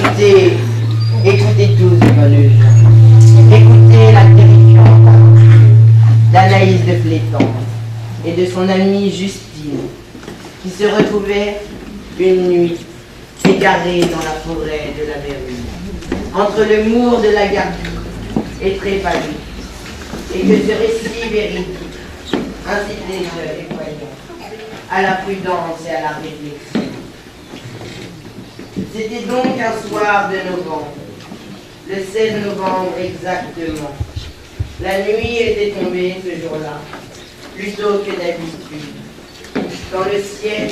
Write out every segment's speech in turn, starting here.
Écoutez, écoutez tous, bonnes gens. Écoutez la terrifiante d'Anaïs de Flétan et de son amie Justine, qui se retrouvaient une nuit égarés dans la forêt de la Verrue, entre le moor de la Gardie et Trépalu, et que ce récit véridique incite les jeunes et voyants à la prudence et à la réflexion. C'était donc un soir de novembre, le 16 novembre exactement. La nuit était tombée ce jour-là, plus tôt que d'habitude, quand le ciel,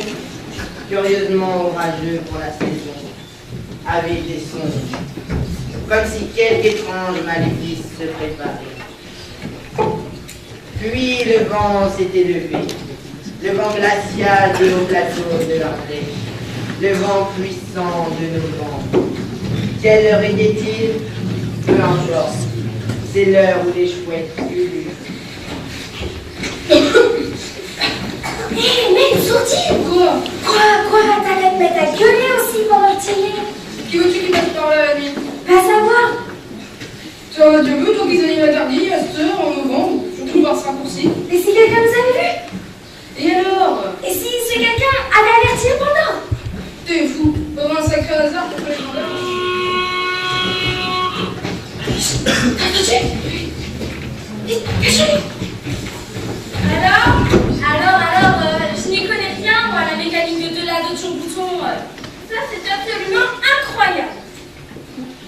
curieusement orageux pour la saison, avait été sombre, comme si quelque étrange maléfice se préparait. Puis le vent s'était levé, le vent glacial des hauts plateaux de l'Ardèche, le vent puissant de novembre. Quelle heure était-il? Peu importe, c'est l'heure où les chouettes ululent. Hé, mec, sortir! Quoi? T'arrêtes de mettre à gueuler aussi pendant que t'y es. Qui veux-tu qui passe par là la nuit? Pas savoir. Toi, Dieu veut, toi qui animent la Gardie, à cette heure, en novembre, surtout voir ce raccourci. Et si quelqu'un nous avait vu? Et alors? Et si ce quelqu'un avait averti le pendant? T'es fou, vraiment un sacré hasard pour que les gens là. T'as entendu? Vite, cache-le! Alors, je n'y connais rien, moi, la mécanique de la bouton. Ça, c'est absolument incroyable.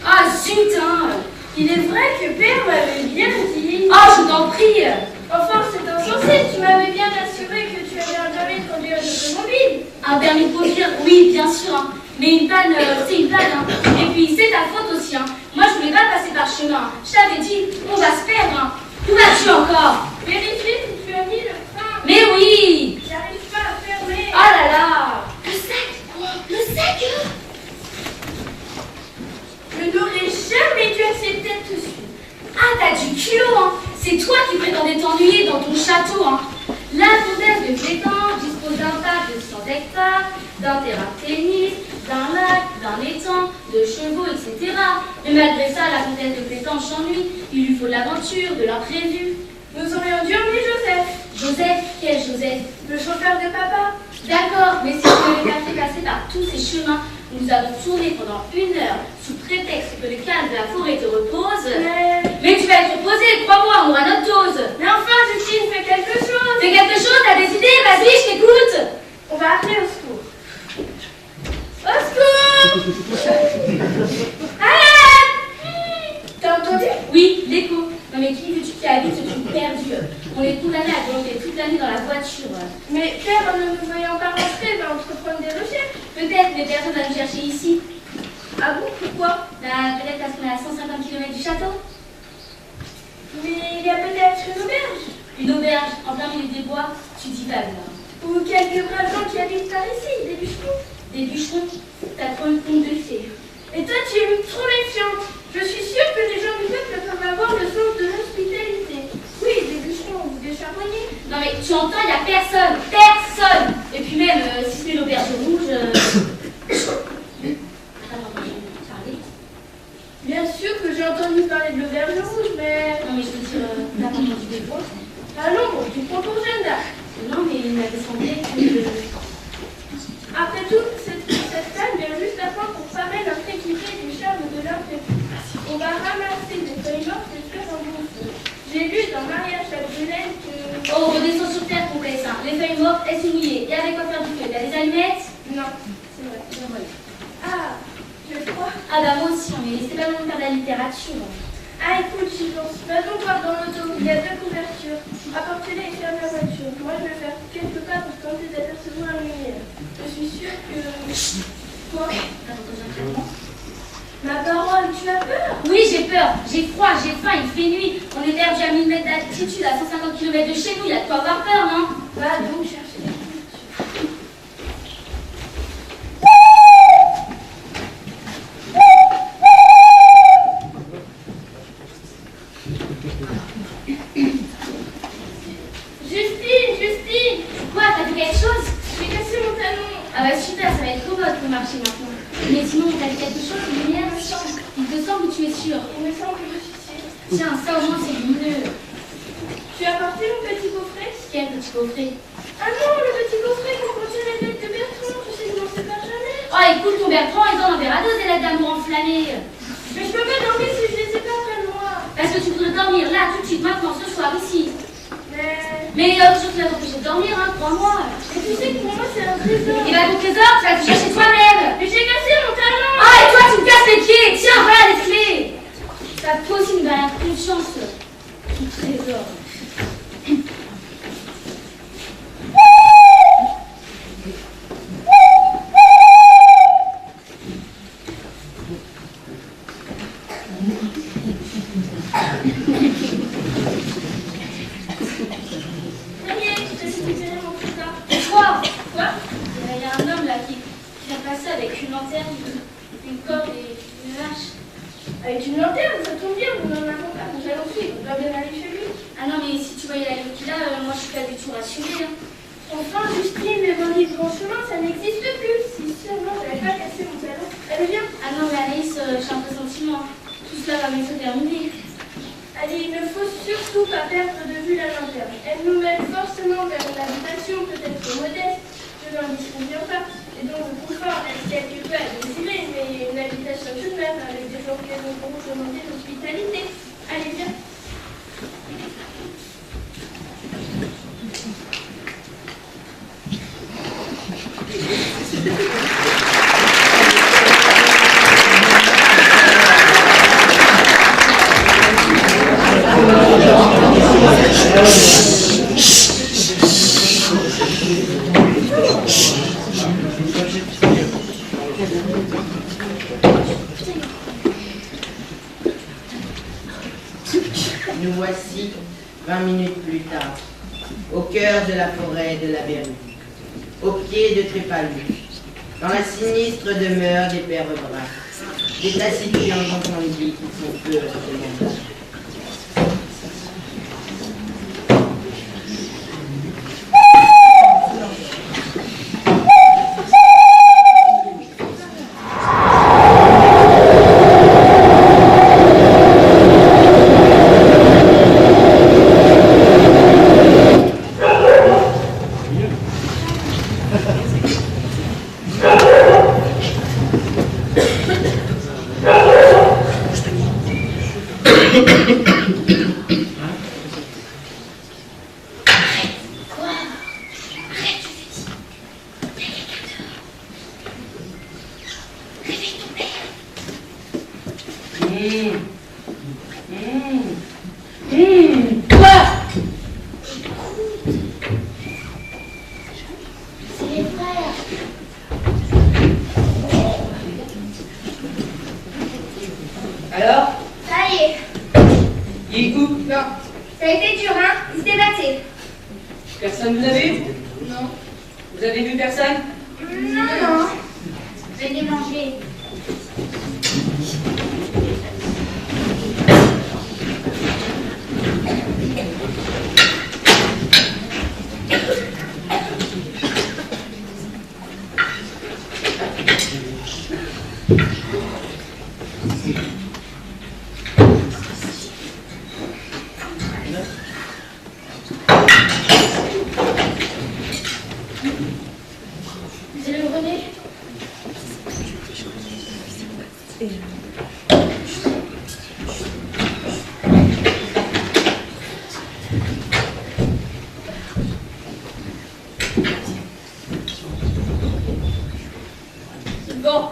Ah, zut, hein. Il est vrai que Père m'avait bien dit. Oh, je t'en prie. Enfin, c'est insensé. Tu m'avais bien assuré que tu avais un permis de conduire une automobile. Un permis de conduire, oui, bien sûr. Hein. Mais une panne, c'est une panne. Hein. Et puis, c'est ta faute aussi. Hein. Moi, je voulais pas passer par chemin. Je t'avais dit, on va se perdre. Hein. Où vas-tu encore? Vérifie si tu as mis le frein. Mais oui. J'arrive pas à fermer. Oh là là. Le sac? Quoi? Le sac? Je n'aurais jamais dû accepter de te suivre. Ah, t'as du culot, hein. C'est toi qui prétendais t'ennuyer dans ton château, hein. La comtesse de Flétan dispose d'un parc de 100 hectares, d'un terrain de tennis, d'un lac, d'un étang, de chevaux, etc. Mais malgré ça, la comtesse de Flétan s'ennuie. Il lui faut de l'aventure, de l'imprévu. Nous aurions dû emmener Joseph. Joseph? Quel Joseph? Le chauffeur de papa. D'accord, mais si je ne l'ai pas fait passer par tous ces chemins, nous avons tourné pendant 1 heure sous prétexte que le calme de la forêt te repose. Mais tu vas être reposé, crois-moi, on aura notre dose. Mais enfin, Justine, fais quelque chose. Fais quelque chose, t'as des idées, vas-y, je t'écoute. On va appeler au secours. Au secours. Alain! T'as entendu? Oui, l'écho. Non mais qui veux-tu qui habite ce truc perdu? On est condamnés à gronder toute l'année dans la voiture. Mais Père, ne nous voyant pas rentrer, va entreprendre des recherches. Peut-être, mais personne va nous chercher ici. Ah bon? Pourquoi? Bah, peut-être parce qu'on est à 150 km du château. Mais il y a peut-être une auberge. Une auberge, en plein milieu des bois, tu dis pas moi. Ou quelques braves gens qui habitent par ici, des bûcherons. Des bûcherons? T'as trop le compte de fées. Et toi, tu es trop méfiante. Je suis sûre que les gens du peuple peuvent avoir le sens de l'hospitalité. Oui, des bûcherons ou des charbonniers. Non mais tu entends, il n'y a personne. Personne. Et puis même, si c'est l'auberge rouge... Attends, je vais parler. Bien sûr que j'ai entendu parler de l'auberge rouge, mais... Non mais je veux dire, t'as pas entendu des voix? Allons, tu prends ton Jeanne d'Arc. Non mais il m'avait semblé que... Après tout, cette femme vient juste à point pour parer notre équipée du charme de l'imprévu. On va ramasser des feuilles mortes et faire un bon feu. J'ai lu dans Maria Chapdelaine que... Oh, redescends sur terre, comtesse. Hein. Les feuilles mortes, elles sont mouillées. Et avec quoi faire du feu? T'as des allumettes? Non, c'est vrai. Non, voilà. Ah, je crois. Ah bah moi aussi, mais c'est pas mon faire de la littérature. Ah écoute, j'y pense. Va-t-on voir dans l'auto? Il y a 2 couvertures. Apportez-les et ferme la voiture. Moi, je vais faire quelques pas pour tenter d'apercevoir la lumière. Je suis sûre que... Quoi? Ma parole, tu as peur? Oui, j'ai peur. J'ai froid, j'ai faim, il fait nuit. On est perdu à 1000 mètres d'altitude, à 150 km de chez nous. Il y a de quoi avoir peur, non? Va donc chercher la couverture. Justine! Quoi, t'as vu quelque chose? J'ai cassé mon talon. Ah bah super, ça va être commode pour marcher maintenant. Mais sinon, t'as vu quelque chose, une lumière? semble, tu es sûr? Il me semble que je suis sûre. Tiens, ça au moins c'est mieux. Tu as porté mon petit coffret? Quel petit coffret? Ah non, le petit coffret qui contient les lettres de Bertrand. Tu sais que je n'en sépare jamais. Oh, écoute, ton Bertrand, ils en enverra deux des lettres d'amour enflammées. Mais je peux pas dormir si je les ai pas près de moi. Parce que tu voudrais dormir là, tout de suite, maintenant, ce soir, ici. Mais je te laisse empêcher de dormir, hein, crois-moi. tu sais que pour moi c'est un trésor. Et bah, ton trésor, tu vas le chercher toi-même. Mais j'ai cassé mon talon. Ah, et toi, tu me casses les pieds. Tiens, voilà les clés. Ça, toi aussi, me donne une chance. Ton trésor. Avec une lanterne, ça tombe bien, nous n'en avons pas, nous allons suivre, on doit bien aller chez lui. Ah non, mais si tu voyais la qu'il a, moi je suis pas du tout rassurée. Hein. Enfin, Justine, les vendis en chemin, ça n'existe plus. Si seulement j'avais pas cassé mon talon. Allez, viens. Ah non, mais Alice, j'ai un pressentiment. Tout cela va bientôt terminer. Allez, il ne faut surtout pas perdre de vue la lanterne. Elle nous mène forcément vers une habitation peut-être modeste, je n'en disconviens pas, et dont le confort laisse quelque peu à désirer, mais une habitation tout de même avec des gens qui nous pourront demander l'hospitalité. Allez, viens. Nous voici 20 minutes plus tard, au cœur de la forêt de la Berrue, au pied de Trépalus, dans la sinistre demeure des pères Bruns, des taciturnes entendus qui sont peu recommandables. Alors? Ça y est. Il est où? Non. Ça a été dur, hein? Il se débattait. Personne vous a vu? Non. Vous avez vu personne? Non. J'ai démangé. C'est le René. Bon.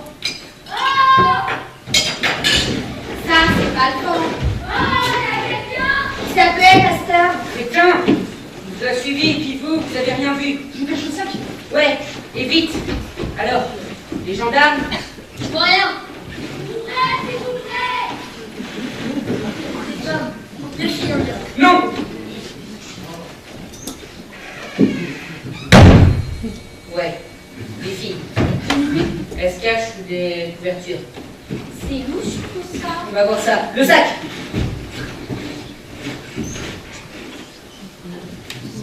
Ça, c'est pas le temps. Ça peut être à cette heure. Quelqu'un vous a suivi, puis vous avez rien vu. Je vous cache le sac. Ouais, et vite. Alors, les gendarmes? Je vois rien. S'il vous plaît. C'est Tom. Deux filles en dehors. Non. Ouais, les filles. Elles se cachent sous des couvertures. C'est louche tout ça. On va voir ça. Le sac!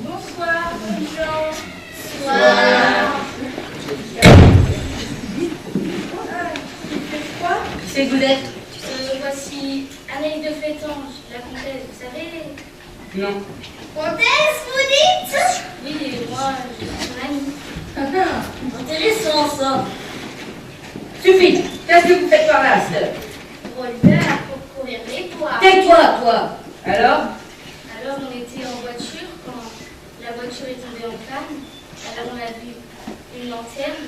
Bonsoir, bonnes gens. Soir. Il fait froid. Qui c'est que vous êtes? Voici puis Anaïs de Fétange, la comtesse, vous savez. Non. Comtesse, vous dites? Oui, et moi, je suis son amie. Intéressant, ça. Suffit. Qu'est-ce que vous faites par là, Astor? Voltaire pour courir les bois. Tais-toi, toi. Alors? Alors, on était en voiture quand la voiture est tombée en panne. Alors, on a vu une lanterne.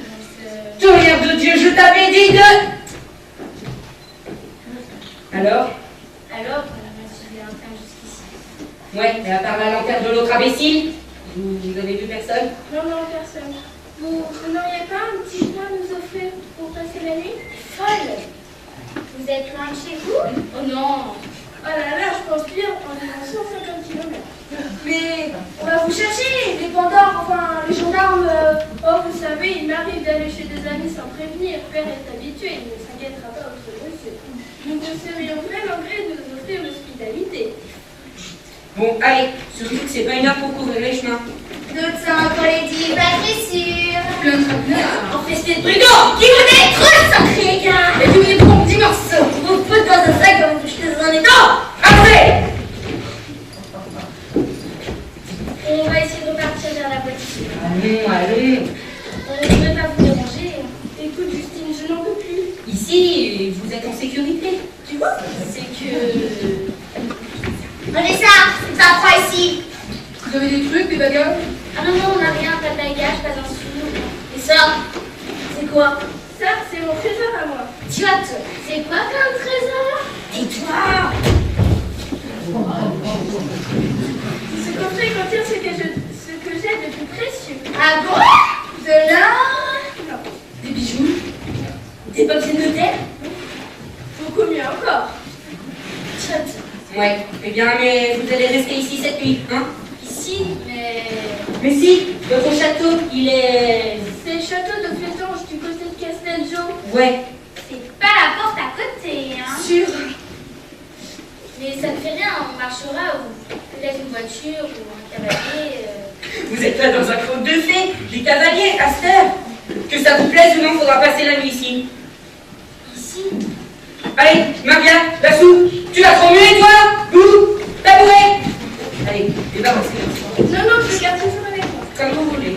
Tonnerre de Dieu, je t'avais dit de... Alors? Alors, on a suivi un train jusqu'ici. Ouais, et à part la lanterne de l'autre imbécile, vous avez vu personne? Non, personne. Vous n'auriez pas un petit coin à nous offrir pour passer la nuit? Folle. Vous êtes loin de chez vous? Oh non. Oh là là, je pense bien environ 150 km. Mais on va vous chercher, les pendards, enfin les gendarmes. Oh, vous savez, il m'arrive d'aller chez des amis sans prévenir. Père est habitué, il ne s'inquiétera pas autre monsieur. Nous vous serions vraiment gré de nous offrir l'hospitalité. Bon, allez, surtout que c'est pas une heure pour couvrir les chemins. D'autres sont pour les dire, pas très sûr. Plein de traquenards. Empêchez de brigand, qui vous est trop sacré, gars. Et vous êtes bon, dis morceau. Vous faites dans un sac comme vous jetez dans un étang. Allez! On va essayer de repartir vers la voiture. Allons. On ne devrait pas vous déranger. Écoute, Justine, je n'en peux plus. Ici, vous êtes en sécurité. Tu vois, c'est que... Vanessa, c'est pas froid ici. Vous avez des trucs, des bagages? Ah non, on n'a rien, pas de bagage, pas d'un sou. Et ça, c'est quoi? Ça, c'est mon trésor à moi. Tiotte. C'est quoi comme trésor? Et toi? Ce coffret contient ce que j'ai de plus précieux. Ah bon? De l'or? Non, Des bijoux? Des papiers de notaire? beaucoup mieux encore. Tiotte. Ouais, eh bien, mais vous allez rester ici cette nuit, hein? Ici, Mais si, votre château, il est... c'est le château de Fétange du côté de Casteljo. Ouais. C'est pas la porte à côté, hein? Sûr. Mais ça ne fait rien, on marchera ou peut-être une voiture ou un cavalier. Vous êtes là dans un conte de fées, des cavaliers, Astor. Que ça vous plaise ou non, faudra passer la nuit ici. Ici? Allez, Maria, Lassou, tu vas trop muer, toi? Vous, tabouret. Allez, débarrassez. Non, je garde toujours avec moi. Comme vous voulez.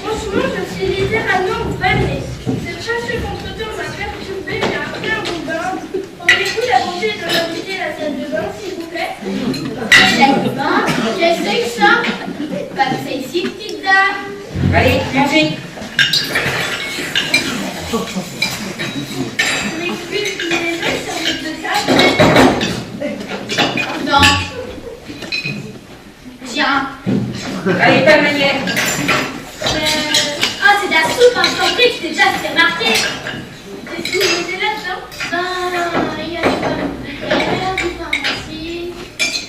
Franchement, je suis littéralement vannée. Cette fâcheux contretemps m'a perturbée, mais après un bout de bain, auriez-vous la bonté de m'inviter à la salle de bain, s'il vous plaît? La bain? Qu'est-ce que c'est que ça? Passez ici, petite dame. Allez, mangez. Je m'excuse, mais les autres services de table. Non. Tiens. Allez, ta manière. Ah, c'est de la soupe, hein, je t'en prie, tu t'es déjà fait remarquer. Qu'est-ce que vous mettez là-dedans? Il y a du pharmacie,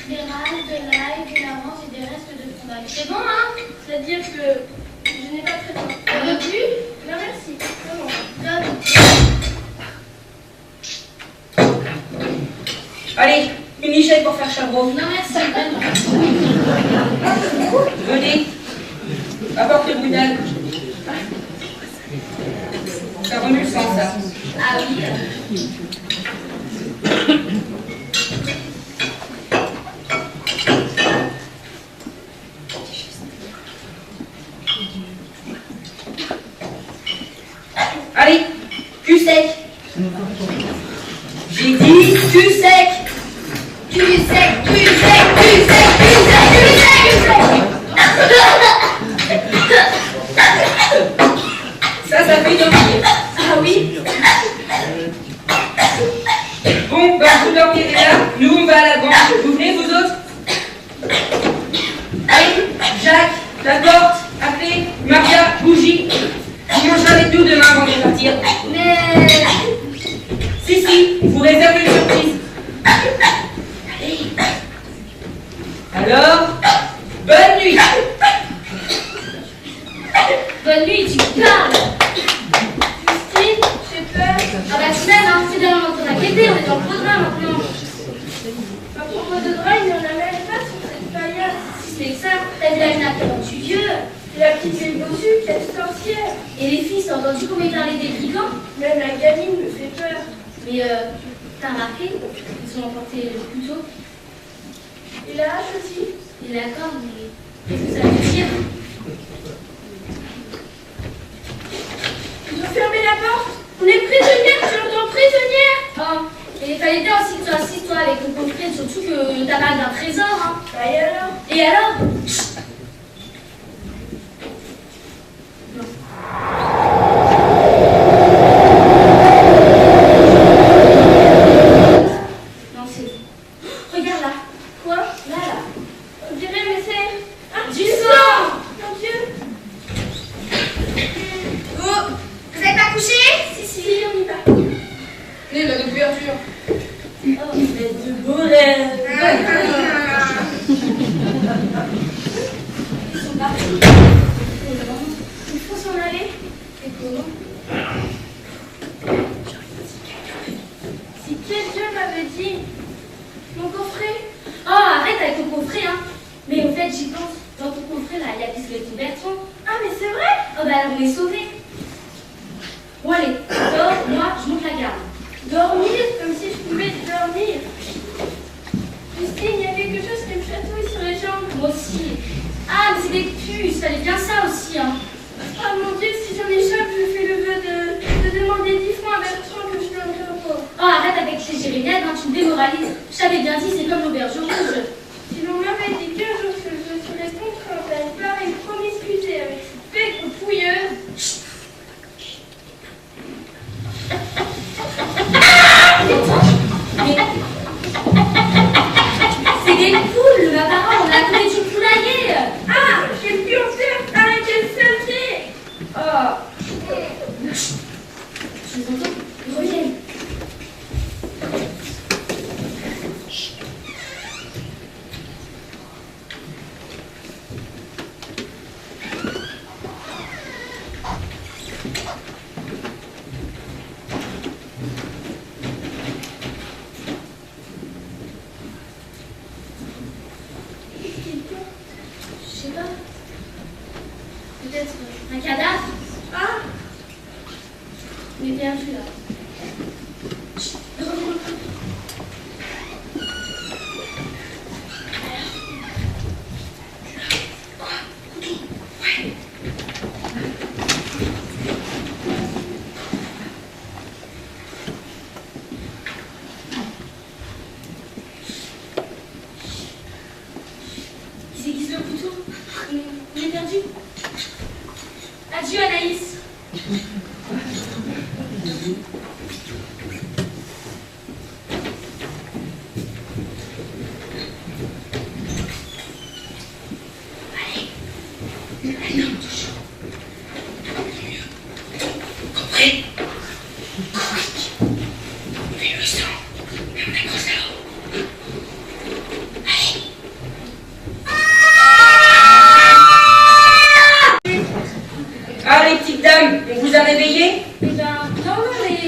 des rails, de l'ail, de la menthe et des restes de fromage. C'est bon, hein? C'est-à-dire que je n'ai pas très faim. On veut plus? Non, merci. Non. Donne. Allez, une lichette pour faire charbon. Non, merci, donne. Venez. Apporte le boudin. Ça remue le sang, ça. Ah oui. Allez, cul sec. J'ai dit cul sec. Cul sec, cul sec, cul sec, cul sec, cul sec, Ça fait dormir. Ah oui? Bon, bah vous dormirez là. Nous, on va à la banque. Vous venez, vous autres? Allez, Jacques, la porte, appelez, Maria, bougie. On mangera avec nous demain avant de partir. Mais... Si, vous réservez une surprise. Alors, bonne nuit. Bonne nuit, tu parles. Justine, j'ai peur. Ah bah tu m'aimes, hein, c'est de on t'inquiéter, on est dans le programme maintenant. À propos de drap, il n'y en a même pas sur cette paillasse. la petite fille dessus, quelle sorcière. Et les filles, t'as entendu comment ils parlaient des brigands? Même la gamine me fait peur. Mais t'as remarqué? Ils ont emporté le couteau. Et la hache aussi. Et la corde, mais qu'est-ce que ça veut dire? Ils ont fermé la porte. On est prisonnières, tu entends prisonnières. Oh, et il fallait bien aussi que tu insistes, toi, avec ton confrère, surtout que t'as parlé d'un trésor, hein. Bah et alors? Et alors? Non, c'est bon. Regarde là. Quoi? Là, là. On dirait, mais c'est... Ah, Du sang! mon Dieu. Oh, vous n'êtes pas couché? Si, on y va. Né, la couverture. Oh, vous êtes de beaux rêves. Ils sont partis. Il faut s'en aller. Et comment? Si quelqu'un m'avait dit... Mon coffret. Oh, arrête avec ton coffret, hein. Mais au fait, j'y pense. Dans ton coffret, là, il y a pistolet de Bertrand. Ah, mais c'est vrai? Oh, bah alors on est sauvés. Bon, allez, dors, moi, je monte la garde. Dormir comme si je pouvais dormir. Justine, il y a quelque chose qui me chatouille sur les jambes. Moi aussi. Ah, mais c'est des puces, fallait bien ça aussi, hein. Ah mon Dieu, si j'en échappe, je fais le vœu de demander 10 francs à Bertrand que je donnerai au pauvre. Oh, arrête avec les jérémiades, hein, tu me démoralises. Je t'avais bien dit, c'est comme l'auberge rouge. Si l'on m'avait dit qu'un jour que je serais contrainte à une pareille promiscuité avec cette pègre pouilleuse. Mais... C'est des poules, ma parole, on a trouvé du poulailler. Ah, quelle pureté! Ah, quelle saleté! Oh, Je les entends, ils reviennent. Je sais pas. Peut-être un cadavre. ah, On est perdu là. Qui c'est qui se le couteau? On est perdu. Adieu Anaïs. Ah, les petites dames, on vous a réveillées? Eh ben, non, mais...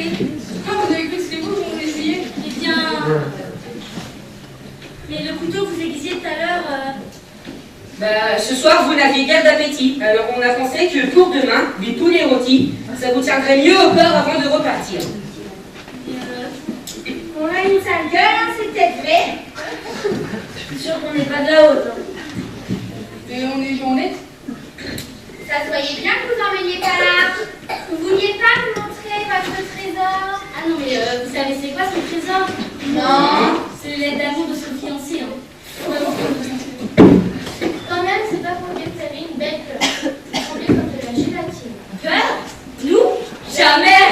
Ah, vous avez cru que c'était vous qu'on essayait? Eh bien... Mais le couteau que vous aiguisiez tout à l'heure... Bah, ce soir, vous n'aviez guère d'appétit. Alors, on a pensé que pour demain, des poulets rôtis, ça vous tiendrait mieux au beurre avant de repartir. on a une sale gueule, hein, c'est peut-être vrai. Je suis sûre qu'on n'est pas de la haute. Et on est honnête? Ça se voyait bien que vous emmeniez pas là. Vous vouliez pas nous montrer votre trésor? Ah non, mais vous savez c'est quoi ce trésor? Non. C'est le lait d'amour de son fiancé, hein. Quand même, c'est pas pour dire que vous avez une belle peur. Vous semblez comme de la gélatine. Peur? Nous? Jamais!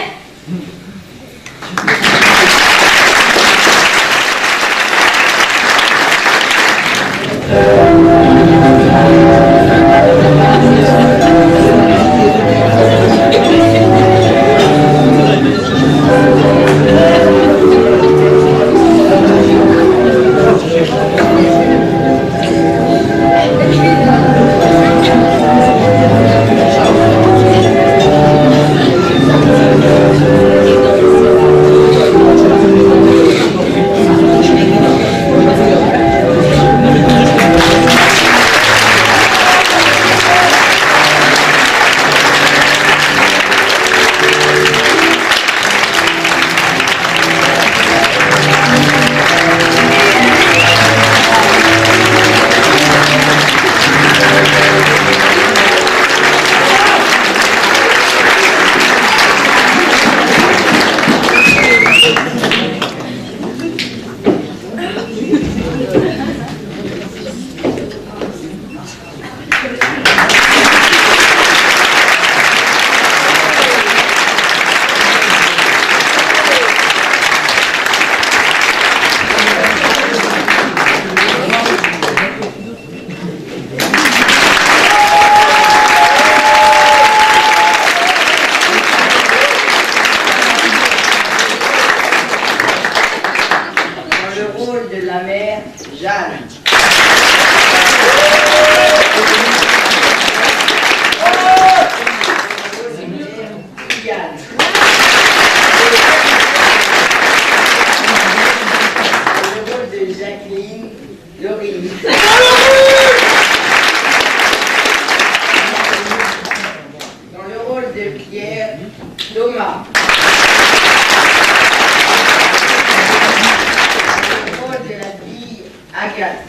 Jacqueline Laurie. Dans le rôle de Pierre, Thomas. Dans le rôle de la fille, Agathe.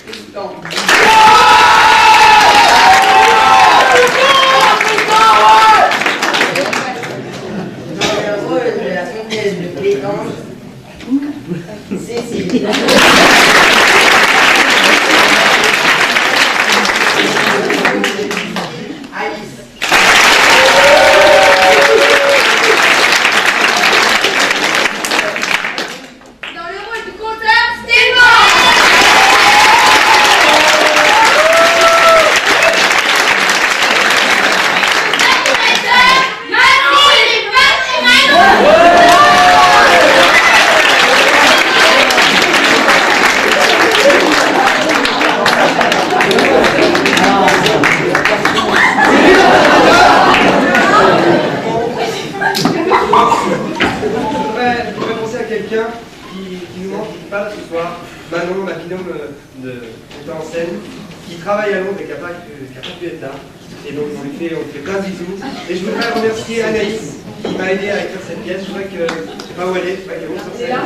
Tristan. De Pétange, Cécile. Alice. Dans le rôle du compteur, Stéphane. On va penser à quelqu'un qui nous manque, qui n'est pas là ce soir. Manon, ma binôme de metteur en scène, qui travaille à Londres et qui n'a pas pu être là. Et donc on lui fait plein de bisous. Et je voudrais remercier Anaïs qui m'a aidé à écrire cette pièce. Je voudrais que, je sais pas où elle est, je voudrais qu'elle monte sur scène.